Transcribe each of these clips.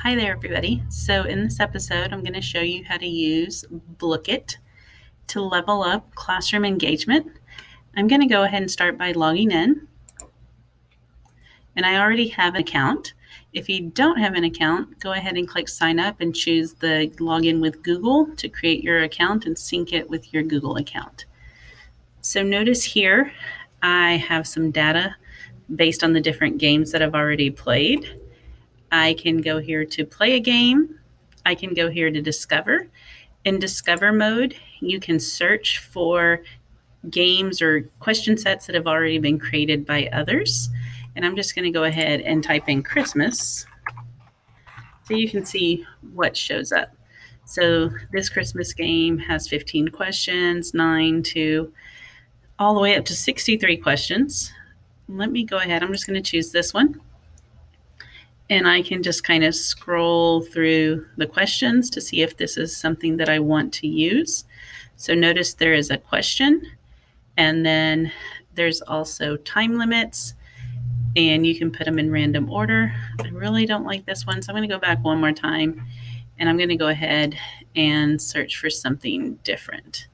Hi there, everybody. So in this episode, I'm going to show you how to use Blooket to level up classroom engagement. I'm going to go ahead and start by logging in. And I already have an account. If you don't have an account, go ahead and click sign up and choose the login with Google to create your account and sync it with your Google account. So notice here, I have some data based on the different games that I've already played. I can go here to play a game. I can go here to discover. In discover mode, you can search for games or question sets that have already been created by others. And I'm just going to go ahead and type in Christmas so you can see what shows up. So this Christmas game has 15 questions, 9 to all the way up to 63 questions. Let me go ahead. I'm just going to choose this one. And I can just kind of scroll through the questions to see if this is something that I want to use. So notice there is a question, and then there's also time limits, and you can put them in random order. I really don't like this one, so I'm going to go back one more time, and I'm going to go ahead and search for something different.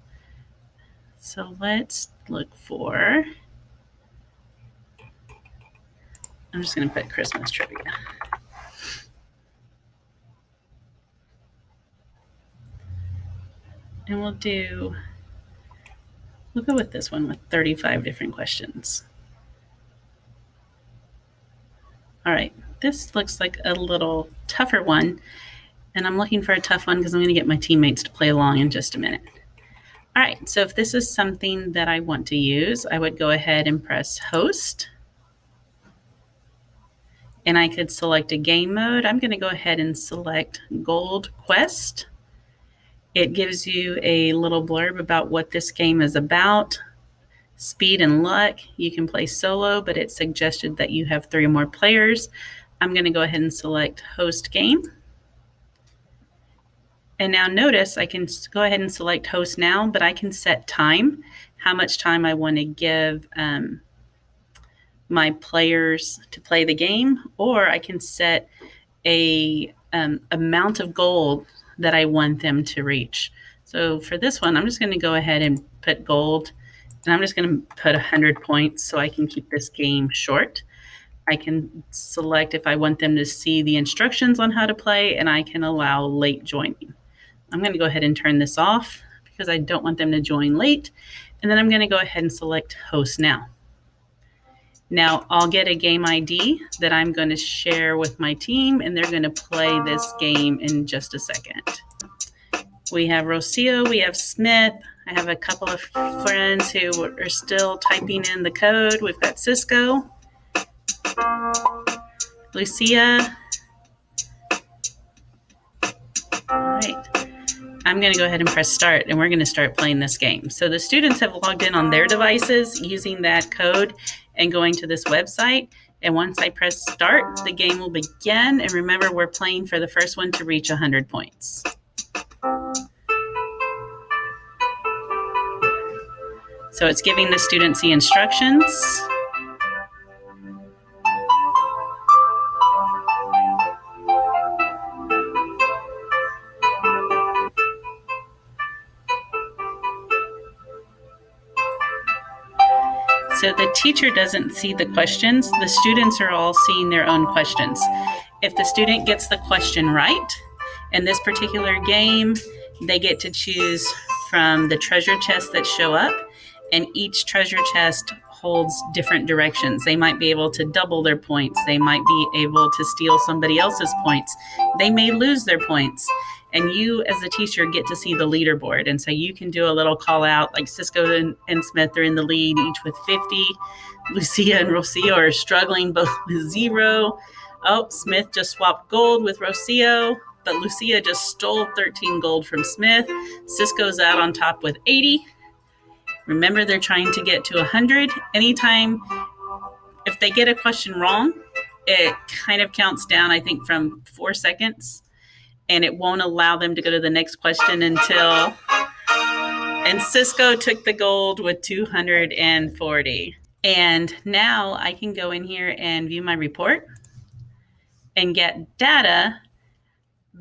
So let's look for, I'm just going to put Christmas trivia. And we'll go with this one with 35 different questions. All right, this looks like a little tougher one, and I'm looking for a tough one because I'm going to get my teammates to play along in just a minute. All right, so if this is something that I want to use, I would go ahead and press host, and I could select a game mode. I'm going to go ahead and select Gold Quest. It gives you a little blurb about what this game is about. Speed and luck. You can play solo, but it's suggested that you have 3 or more players. I'm going to go ahead and select host game. And now notice I can go ahead and select host now, but I can set time, how much time I want to give my players to play the game, or I can set a amount of gold that I want them to reach. So for this one, I'm just going to go ahead and put gold, and I'm just going to put 100 points so I can keep this game short. I can select if I want them to see the instructions on how to play, and I can allow late joining. I'm going to go ahead and turn this off because I don't want them to join late. And then I'm going to go ahead and select host now. Now I'll get a game ID that I'm going to share with my team, and they're going to play this game in just a second. We have Rocio, we have Smith. I have a couple of friends who are still typing in the code. We've got Cisco, Lucia. All right. I'm going to go ahead and press start, and we're going to start playing this game. So the students have logged in on their devices using that code and going to this website. And once I press start, the game will begin. And remember, we're playing for the first one to reach 100 points. So it's giving the students the instructions. So the teacher doesn't see the questions. The students are all seeing their own questions. If the student gets the question right, in this particular game, they get to choose from the treasure chests that show up, and each treasure chest holds different directions. They might be able to double their points. They might be able to steal somebody else's points. They may lose their points. And you, as the teacher, get to see the leaderboard. And so you can do a little call out, like Cisco and Smith are in the lead, each with 50. Lucia and Rocio are struggling both with 0. Oh, Smith just swapped gold with Rocio, but Lucia just stole 13 gold from Smith. Cisco's out on top with 80. Remember, they're trying to get to 100. Anytime, if they get a question wrong, it kind of counts down, I think, from 4 seconds. And it won't allow them to go to the next question until, and Cisco took the gold with 240. And now I can go in here and view my report and get data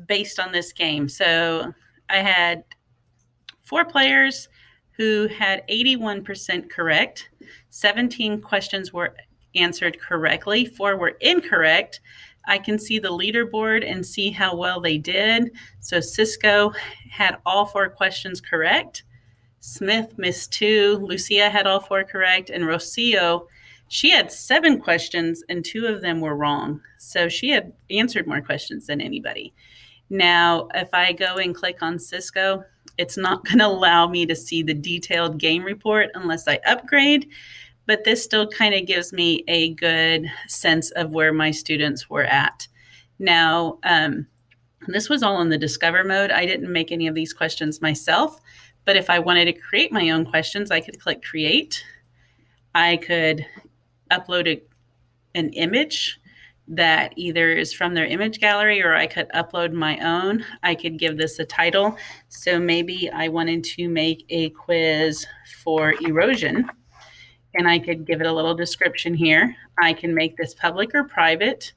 based on this game. So I had 4 players who had 81% correct. 17 questions were answered correctly, 4 were incorrect. I can see the leaderboard and see how well they did. So Cisco had all 4 questions correct. Smith missed 2. Lucia had all 4 correct. And Rocio, she had 7 questions and 2 of them were wrong. So she had answered more questions than anybody. Now, if I go and click on Cisco, it's not going to allow me to see the detailed game report unless I upgrade, but this still kind of gives me a good sense of where my students were at. Now, this was all in the Discover mode. I didn't make any of these questions myself, but if I wanted to create my own questions, I could click Create. I could upload an image that either is from their image gallery, or I could upload my own. I could give this a title. So maybe I wanted to make a quiz for erosion, and I could give it a little description here. I can make this public or private.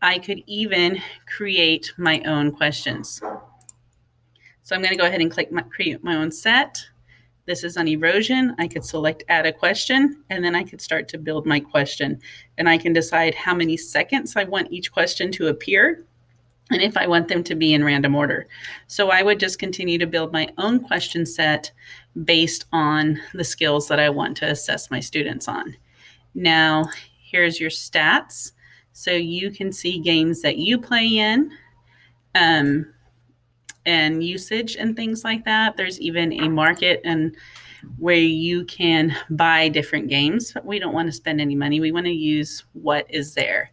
I could even create my own questions. So I'm going to go ahead and click create my own set. This is on erosion. I could select add a question, and then I could start to build my question. And I can decide how many seconds I want each question to appear, and if I want them to be in random order. So I would just continue to build my own question set based on the skills that I want to assess my students on. Now, here's your stats. So you can see games that you play in, and usage and things like that. There's even a market and where you can buy different games, but we don't want to spend any money. We want to use what is there.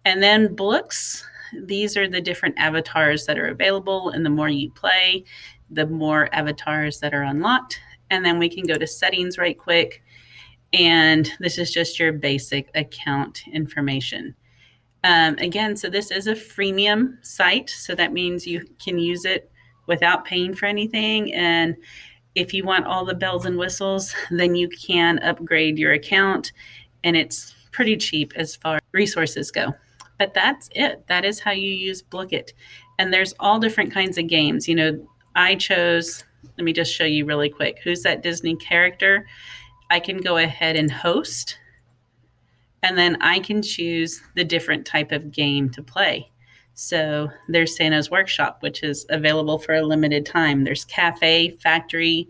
And then books, these are the different avatars that are available, and the more you play, the more avatars that are unlocked. And then we can go to settings right quick, and this is just your basic account information. Again, so this is a freemium site, so that means you can use it without paying for anything. And if you want all the bells and whistles, then you can upgrade your account, and it's pretty cheap as far as resources go. But that's it. That is how you use Blooket. And there's all different kinds of games. You know, I chose, let me just show you really quick. Who's that Disney character? I can go ahead and host, and then I can choose the different type of game to play. So there's Santa's Workshop, which is available for a limited time. There's Cafe, Factory,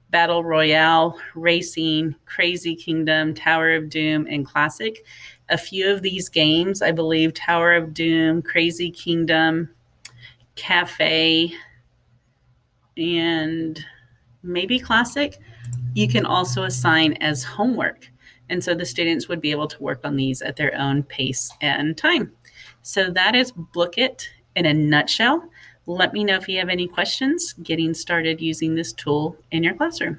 Battle Royale, Racing, Crazy Kingdom, Tower of Doom, and Classic. A few of these games, I believe Tower of Doom, Crazy Kingdom, Cafe, and maybe Classic, you can also assign as homework. And so the students would be able to work on these at their own pace and time. So that is Blooket in a nutshell. Let me know if you have any questions getting started using this tool in your classroom.